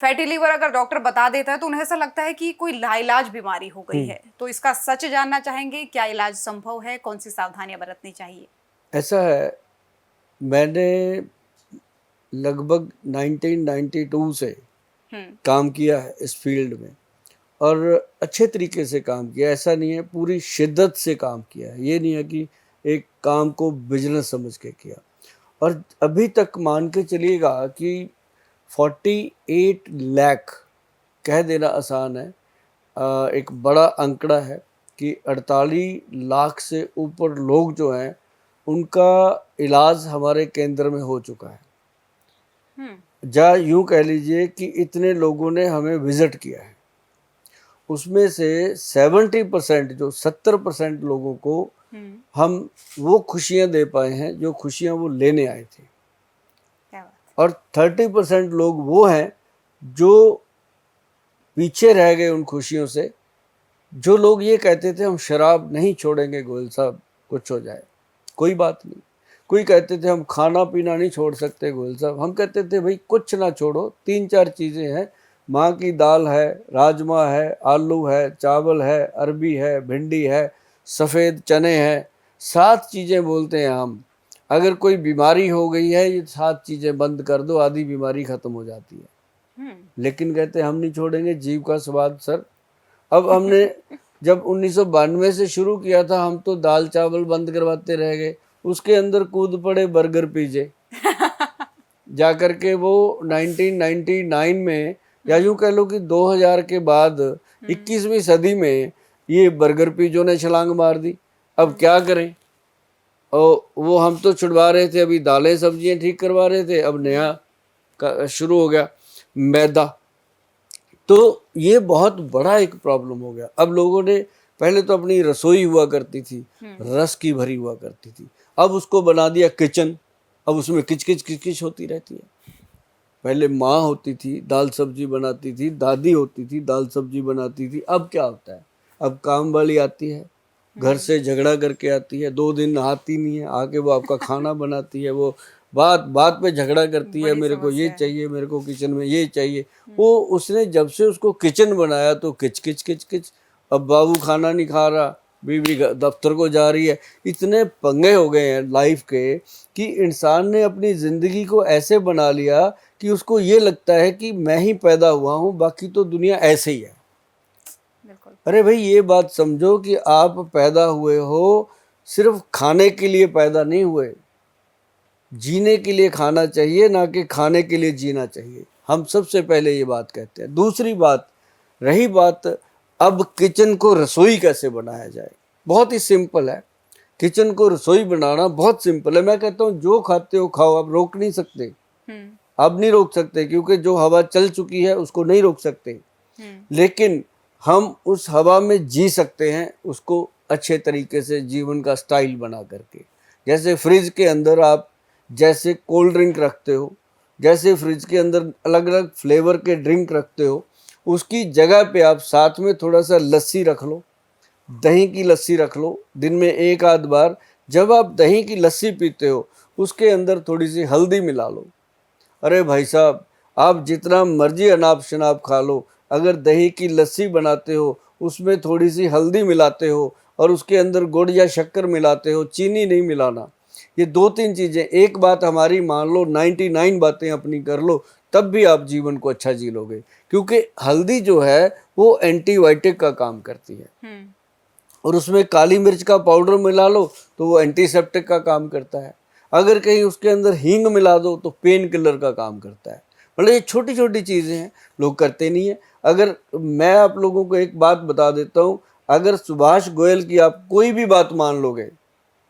Fatty liver अगर doctor बता देता है तो उन्हें ऐसा लगता है कि कोई लाइलाज बीमारी हो गई है। तो इसका सच जानना चाहेंगे, क्या इलाज संभव है, कौन सी सावधानियां बरतनी चाहिए? ऐसा है, मैंने लगभग 1992 से हम्म। काम किया है इस फील्ड में, और अच्छे तरीके से काम किया। ऐसा नहीं है, पूरी शिद्दत से काम किया है। ये नहीं है कि एक काम को बिजनेस समझ के किया। और अभी तक मान के चलिएगा कि 48 लाख कह देना आसान है, एक बड़ा अंकड़ा है कि 48 लाख से ऊपर लोग जो हैं उनका इलाज हमारे केंद्र में हो चुका है। या यूं कह लीजिए कि इतने लोगों ने हमें विजिट किया है। उसमें से 70%, जो 70% लोगों को हम वो खुशियां दे पाए हैं जो खुशियां वो लेने आए थे। और 30% लोग वो हैं जो पीछे रह गए उन खुशियों से। जो लोग ये कहते थे हम शराब नहीं छोड़ेंगे गोयल साहब, कुछ हो जाए कोई बात नहीं। कोई कहते थे हम खाना पीना नहीं छोड़ सकते गोयल साहब, हम कहते थे भाई कुछ ना छोड़ो, 3-4 चीज़ें हैं, माँ की दाल है, राजमा है, आलू है, चावल है, अरबी है, भिंडी है, सफ़ेद चने हैं, 7 चीज़ें बोलते हैं हम। अगर कोई बीमारी हो गई है, ये 7 चीज़ें बंद कर दो, आधी बीमारी ख़त्म हो जाती है। लेकिन कहते हम नहीं छोड़ेंगे जीभ का स्वाद सर। अब हमने जब 1992 से शुरू किया था, हम तो दाल चावल बंद करवाते रह गए, उसके अंदर कूद पड़े बर्गर पिज़्ज़े। जाकर के वो 1999 में, या यूं कह लो कि 2000 के बाद 21वीं सदी में ये बर्गर पिज़्ज़ों ने छलांग मार दी। अब क्या करें? और वो हम तो छुड़वा रहे थे, अभी दालें सब्जियां ठीक करवा रहे थे, अब नया शुरू हो गया मैदा। तो ये बहुत बड़ा एक प्रॉब्लम हो गया। अब लोगों ने, पहले तो अपनी रसोई हुआ करती थी, रस की भरी हुआ करती थी, अब उसको बना दिया किचन। अब उसमें किचकिच किचकिच होती रहती है। पहले माँ होती थी, दाल सब्जी बनाती थी, दादी होती थी, दाल सब्जी बनाती थी। अब क्या होता है, अब काम वाली आती है, घर से झगड़ा करके आती है, 2 दिन नहाती नहीं है, आके वो आपका खाना बनाती है, वो बात बात पे झगड़ा करती है, मेरे को ये चाहिए, मेरे को किचन में ये चाहिए। वो उसने जब से उसको किचन बनाया तो किच किच किच किच। अब बाबू खाना नहीं खा रहा, बीवी दफ्तर को जा रही है। इतने पंगे हो गए हैं लाइफ के कि इंसान ने अपनी ज़िंदगी को ऐसे बना लिया कि उसको ये लगता है कि मैं ही पैदा हुआ हूँ, बाकी तो दुनिया ऐसे ही है। अरे भाई ये बात समझो कि आप पैदा हुए हो, सिर्फ खाने के लिए पैदा नहीं हुए। जीने के लिए खाना चाहिए, ना कि खाने के लिए जीना चाहिए। हम सबसे पहले ये बात कहते हैं। दूसरी बात, रही बात अब किचन को रसोई कैसे बनाया जाए, बहुत ही सिंपल है। किचन को रसोई बनाना बहुत सिंपल है। मैं कहता हूँ जो खाते हो खाओ, आप रोक नहीं सकते। आप नहीं रोक सकते, क्योंकि जो हवा चल चुकी है उसको नहीं रोक सकते। लेकिन हम उस हवा में जी सकते हैं, उसको अच्छे तरीके से जीवन का स्टाइल बना करके। जैसे फ्रिज के अंदर आप जैसे कोल्ड ड्रिंक रखते हो, जैसे फ्रिज के अंदर अलग अलग फ्लेवर के ड्रिंक रखते हो, उसकी जगह पे आप साथ में थोड़ा सा लस्सी रख लो, दही की लस्सी रख लो, दिन में एक आध बार। जब आप दही की लस्सी पीते हो, उसके अंदर थोड़ी सी हल्दी मिला लो। अरे भाई साहब, आप जितना मर्जी अनाप शनाप खा लो, अगर दही की लस्सी बनाते हो, उसमें थोड़ी सी हल्दी मिलाते हो और उसके अंदर गुड़ या शक्कर मिलाते हो, चीनी नहीं मिलाना। ये 2-3 चीज़ें, एक बात हमारी मान लो, 99 बातें अपनी कर लो, तब भी आप जीवन को अच्छा जी लोगे। क्योंकि हल्दी जो है वो एंटीबायोटिक का काम करती है, और उसमें काली मिर्च का पाउडर मिला लो तो वो एंटीसेप्टिक का काम करता है। अगर कहीं उसके अंदर हींग मिला दो तो पेन किलर का काम करता है। मतलब ये छोटी छोटी चीज़ें हैं, लोग करते नहीं है। अगर मैं आप लोगों को एक बात बता देता हूँ, अगर सुभाष गोयल की आप कोई भी बात मान लोगे,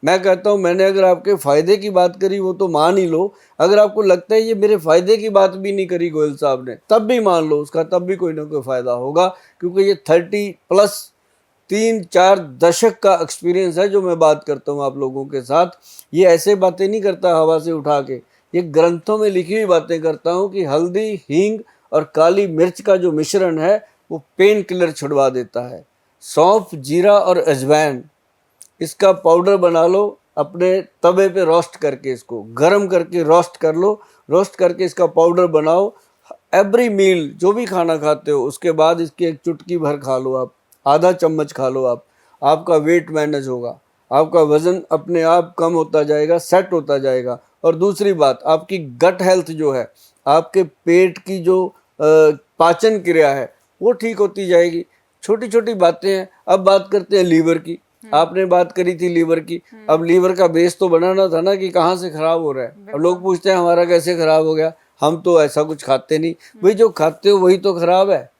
मैं कहता हूँ मैंने अगर आपके फ़ायदे की बात करी वो तो मान ही लो। अगर आपको लगता है ये मेरे फ़ायदे की बात भी नहीं करी गोयल साहब ने, तब भी मान लो उसका, तब भी कोई ना कोई फ़ायदा होगा। क्योंकि ये 30+ 3-4 दशक का एक्सपीरियंस है जो मैं बात करता हूँ आप लोगों के साथ। ये ऐसे बातें नहीं करता हवा से उठा के, ये ग्रंथों में लिखी हुई बातें करता हूँ कि हल्दी, हींग और काली मिर्च का जो मिश्रण है वो पेन किलर छुड़वा देता है। सौंफ, जीरा और अजवाइन, इसका पाउडर बना लो, अपने तवे पे रोस्ट करके, इसको गर्म करके रोस्ट कर लो, रोस्ट करके इसका पाउडर बनाओ, एवरी मील जो भी खाना खाते हो उसके बाद इसकी एक चुटकी भर खा लो आप, आधा चम्मच खा लो आप, आपका वेट मैनेज होगा, आपका वज़न अपने आप कम होता जाएगा, सेट होता जाएगा। और दूसरी बात, आपकी गट हेल्थ जो है, आपके पेट की जो पाचन क्रिया है वो ठीक होती जाएगी। छोटी छोटी बातें हैं। अब बात करते हैं लीवर की। आपने बात करी थी लीवर की। अब लीवर का बेस तो बनाना था ना कि कहाँ से खराब हो रहा है। अब लोग पूछते हैं हमारा कैसे खराब हो गया, हम तो ऐसा कुछ खाते नहीं। भाई जो खाते हो वही तो खराब है।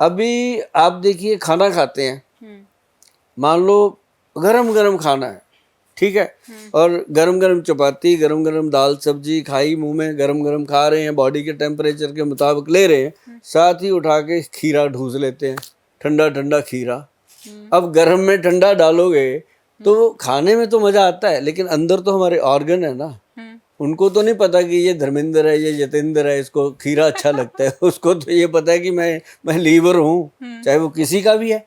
अभी आप देखिए खाना खाते हैं, मान लो गरम गरम खाना है, ठीक है, और गरम गरम चपाती, गरम गरम दाल सब्जी खाई, मुंह में गरम गरम खा रहे हैं, बॉडी के टेम्परेचर के मुताबिक ले रहे हैं, साथ ही उठा के खीरा ढूंस लेते हैं, ठंडा ठंडा खीरा। अब गरम में ठंडा डालोगे तो खाने में तो मजा आता है, लेकिन अंदर तो हमारे ऑर्गन है ना, उनको तो नहीं पता कि ये धर्मेंद्र है, ये यतेंद्र है, इसको खीरा अच्छा लगता है। उसको तो ये पता है कि मैं लीवर हूँ, चाहे वो किसी का भी है।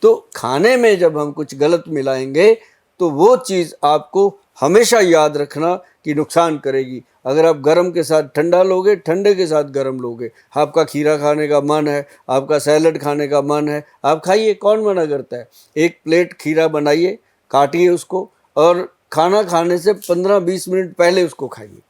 तो खाने में जब हम कुछ गलत मिलाएंगे तो वो चीज़ आपको हमेशा याद रखना कि नुकसान करेगी। अगर आप गरम के साथ ठंडा लोगे, ठंडे के साथ गरम लोगे, आपका खीरा खाने का मन है, आपका सैलड खाने का मन है, आप खाइए, कौन मना करता है। एक प्लेट खीरा बनाइए, काटिए उसको, और खाना खाने से 15-20 मिनट पहले उसको खाइए।